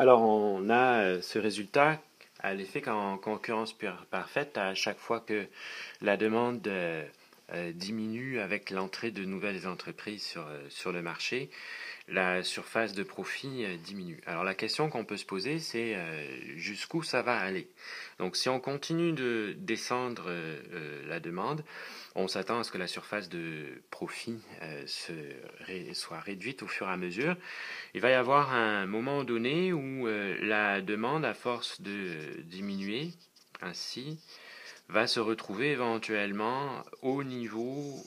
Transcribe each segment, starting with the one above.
Alors, on a ce résultat à l'effet qu'en concurrence parfaite, à chaque fois que la demande diminue avec l'entrée de nouvelles entreprises sur le marché, la surface de profit diminue. Alors la question qu'on peut se poser, c'est jusqu'où ça va aller. Donc si on continue de descendre la demande, on s'attend à ce que la surface de profit soit réduite au fur et à mesure. Il va y avoir un moment donné où la demande, à force de diminuer, ainsi, va se retrouver éventuellement au niveau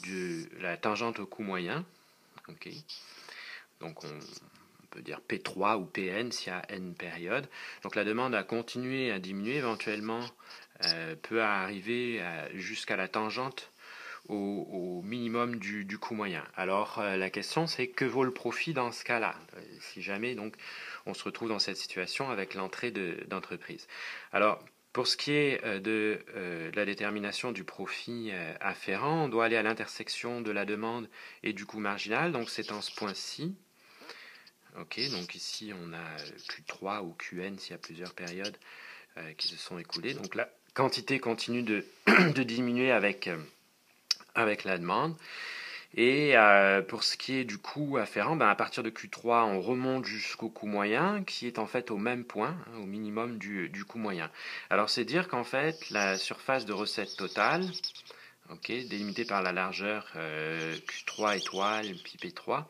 de la tangente au coût moyen. Okay. Donc on peut dire P3 ou Pn s'il y a n périodes. Donc la demande a continué à diminuer, éventuellement peut arriver jusqu'à la tangente au minimum du coût moyen. Alors la question c'est que vaut le profit dans ce cas-là, si jamais donc on se retrouve dans cette situation avec l'entrée d'entreprise. Alors pour ce qui est de la détermination du profit afférent, on doit aller à l'intersection de la demande et du coût marginal, donc c'est en ce point-ci. Ok, donc ici on a Q3 ou Qn s'il y a plusieurs périodes qui se sont écoulées. Donc la quantité continue de, de diminuer avec la demande. Et pour ce qui est du coût afférent, à partir de Q3, on remonte jusqu'au coût moyen, qui est en fait au même point, au minimum du coût moyen. Alors c'est dire qu'en fait, la surface de recette totale, délimitée par la largeur Q3 étoile, puis P3,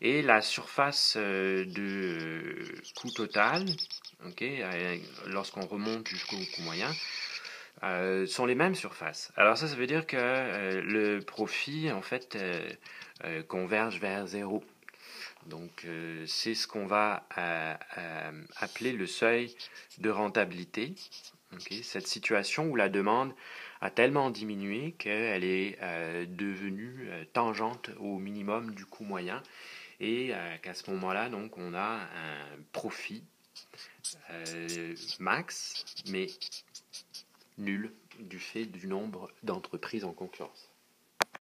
et la surface de coût total, lorsqu'on remonte jusqu'au coût moyen, sont les mêmes surfaces. Alors ça veut dire que le profit, en fait, converge vers zéro. Donc c'est ce qu'on va appeler le seuil de rentabilité. Cette situation où la demande a tellement diminué qu'elle est devenue tangente au minimum du coût moyen et qu'à ce moment-là, donc, on a un profit max, mais nul du fait du nombre d'entreprises en concurrence.